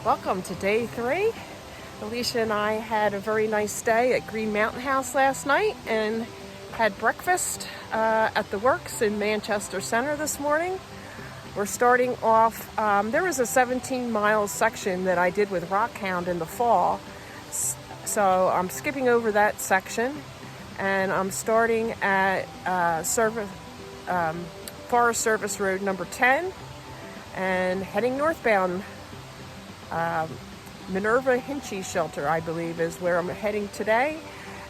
Welcome to day 3. Alicia and I had a very nice day at Green Mountain House last night and had breakfast at the Works in Manchester Center this morning. We're starting off, there was a 17-mile section that I did with Rockhound in the fall, so I'm skipping over that section and I'm starting at Forest Service Road number 10 and heading northbound. Minerva Hinchy Shelter, I believe, is where I'm heading today,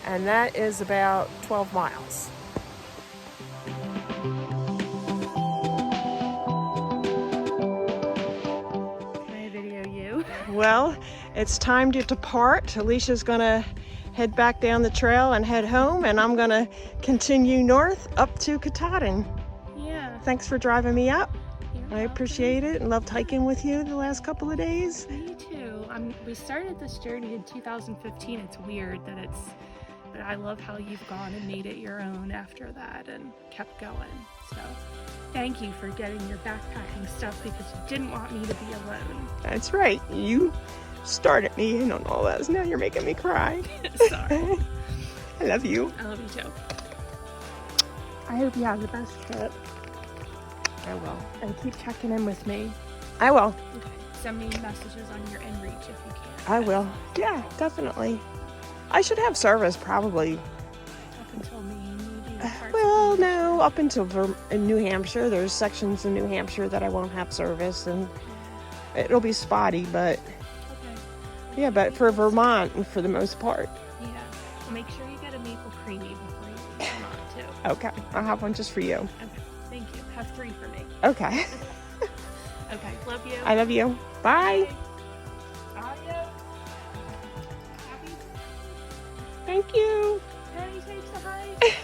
and that is about 12 miles. Can I video you? Well, it's time to depart. Alicia's gonna head back down the trail and head home, and I'm gonna continue north up to Katahdin. Yeah. Thanks for driving me up. You're I appreciate it and loved hiking with you the last couple of days. Me too. We started this journey in 2015. It's weird that but I love how you've gone and made it your own after that and kept going. So thank you for getting your backpacking stuff because you didn't want me to be alone. That's right. You started me in on all this. Now you're making me cry. Sorry. I love you. I love you too. I hope you have the best trip. I will. And keep checking in with me. I will. Okay. Send me messages on your inReach if you can. I will. Yeah, definitely. I should have service probably. Up until Maine, maybe. Parts Well, of no, up until in New Hampshire. There's sections in New Hampshire that I won't have service, and it'll be spotty, but Okay. yeah, but for Vermont, for the most part. Yeah. Well, make sure you get a maple creamy before you leave Vermont too. Okay, I'll have one just for you. Okay. Thank you. Have 3 for me. Okay. Okay. Love you. I love you. Bye. Adios. Happy Thank you. Penny takes a hike.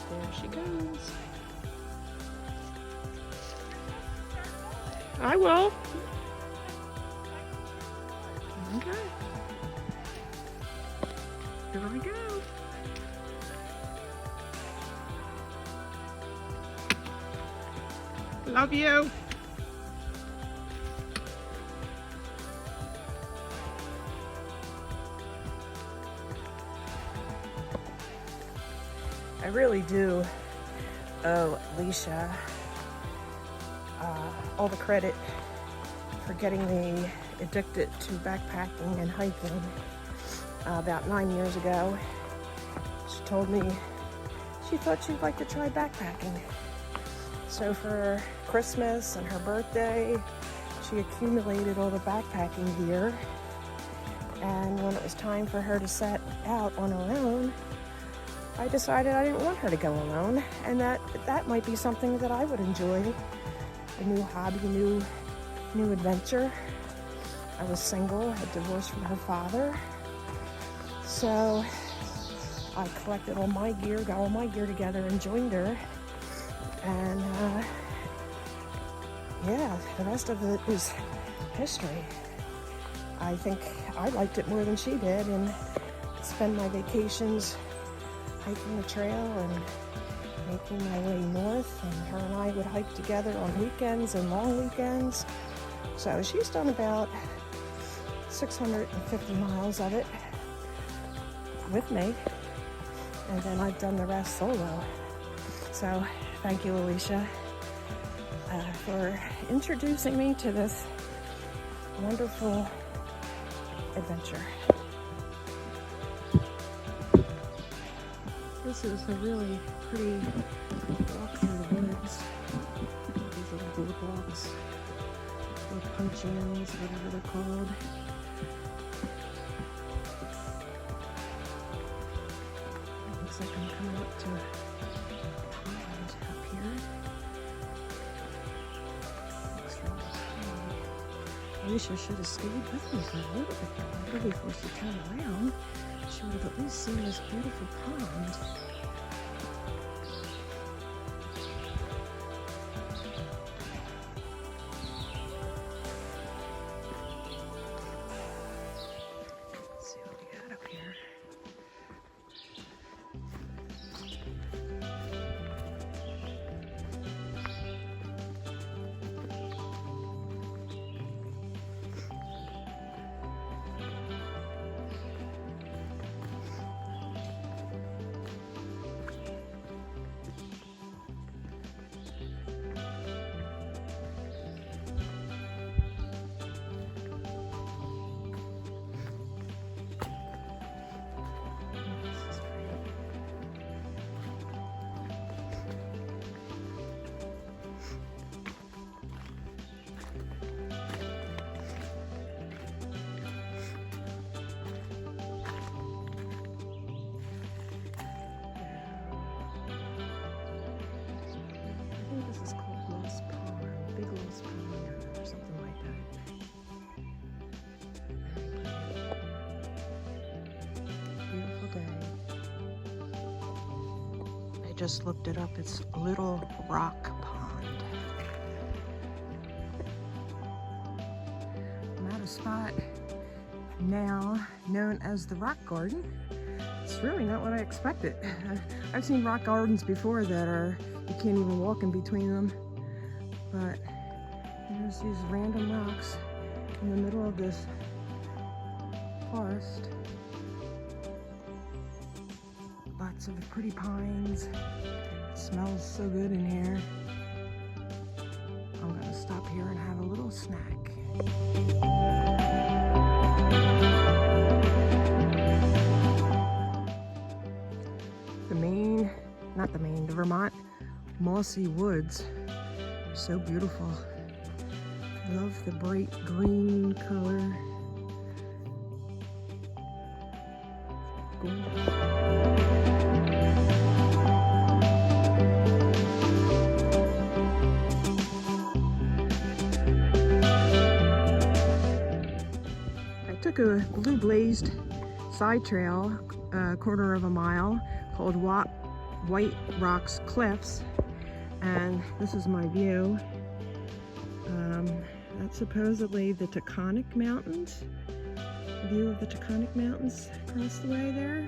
There she goes. I will. Okay. Here we go. Love you. I really do owe Alicia all the credit for getting me addicted to backpacking and hiking about 9 years ago. She told me she thought she'd like to try backpacking. So for Christmas and her birthday, she accumulated all the backpacking gear. And when it was time for her to set out on her own, I decided I didn't want her to go alone, and that might be something that I would enjoy. A new hobby, a new adventure. I was single, had divorced from her father. So I collected all my gear, got all my gear together and joined her. And yeah, the rest of it is history. I think I liked it more than she did, and spend my vacations hiking the trail and making my way north, and her and I would hike together on weekends and long weekends. So she's done about 650 miles of it with me, and then I've done the rest solo. So thank you, Alicia, for introducing me to this wonderful adventure. This is a really pretty walk through the woods. These little roadblocks, or punch-ins, whatever they're called. It looks like I'm coming up to a pond up here. Looks really pretty. Alicia should have stayed with me for a little bit longer before she turned around. She would have at least seen this beautiful pond. Let's see what we got up here. just looked it up. It's Little Rock Pond. I'm at a spot now known as the Rock Garden. It's really not what I expected. I've seen rock gardens before that are, you can't even walk in between them. But there's these random rocks in the middle of this forest. Lots of pretty pines. It smells so good in here. I'm gonna stop here and have a little snack. The Vermont mossy woods are so beautiful. I love the bright green color. Gorgeous. I took a blue blazed side trail, a quarter of a mile, called White Rocks Cliffs, and this is my view. That's supposedly the Taconic Mountains. A view of the Taconic Mountains across the way there.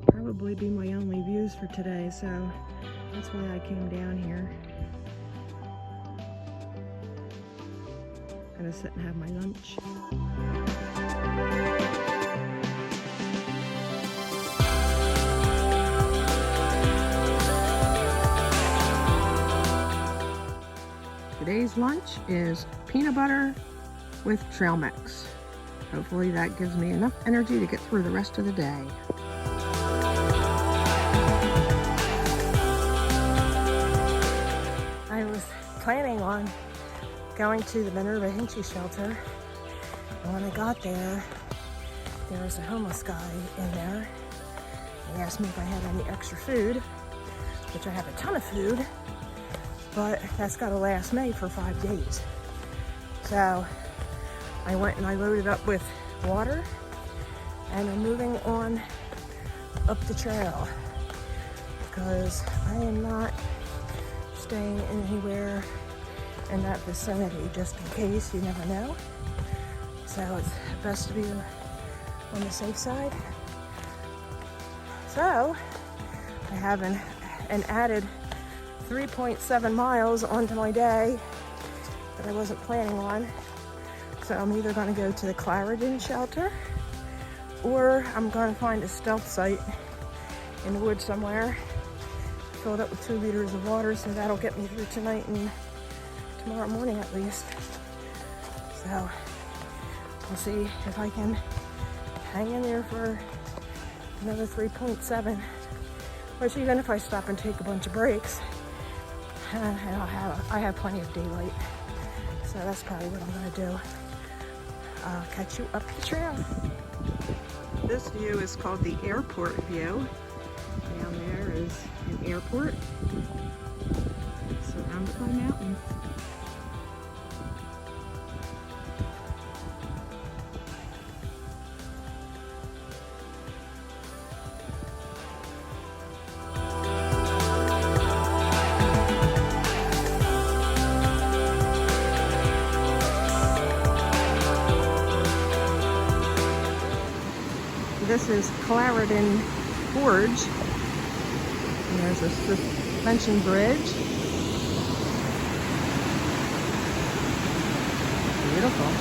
Probably be my only views for today, so that's why I came down here. Gonna sit and have my lunch. Today's lunch is peanut butter with trail mix. Hopefully that gives me enough energy to get through the rest of the day. I was planning on going to the Minerva Hinchy shelter, and when I got there, there was a homeless guy in there. He asked me if I had any extra food, which I have a ton of food, but that's got to last me for 5 days. So I went and I loaded up with water, and I'm moving on up the trail because I am not staying anywhere in that vicinity, just in case, you never know. So it's best to be on the safe side. So I have an added 3.7 miles onto my day that I wasn't planning on. So I'm either going to go to the Clarendon shelter, or I'm going to find a stealth site in the woods somewhere, fill it up with 2 liters of water, so that'll get me through tonight and tomorrow morning at least. So we'll see if I can hang in there for another 3.7, which even if I stop and take a bunch of breaks, I have plenty of daylight. So that's probably what I'm gonna do. I'll catch you up the trail. This view is called the airport view. Down there is an airport surrounded by mountains. This is Clarendon Gorge, and there's a suspension bridge. Beautiful.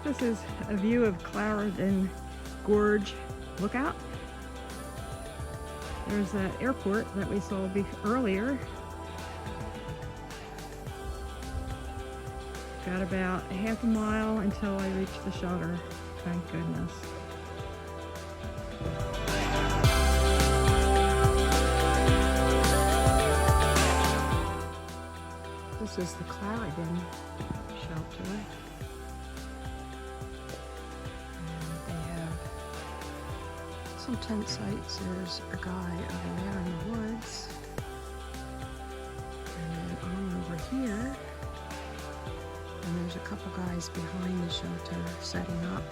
This is a view of Clarendon Gorge Lookout. There's that airport that we saw earlier. Got about a half a mile until I reach the shelter, thank goodness. This This is the Clarendon shelter. And they have some tent sites. There's a guy over there in the woods. And then on over here, and there's a couple guys behind the shelter setting up.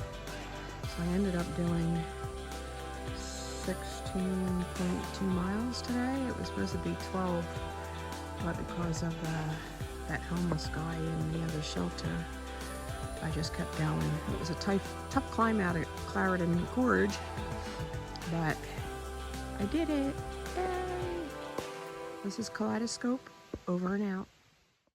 So I ended up doing 16.2 miles today. It was supposed to be 12, but because of that homeless guy in the other shelter, I just kept going. It was a tough climb out of Clarendon Gorge, but I did it. Yay! This is Kaleidoscope, over and out.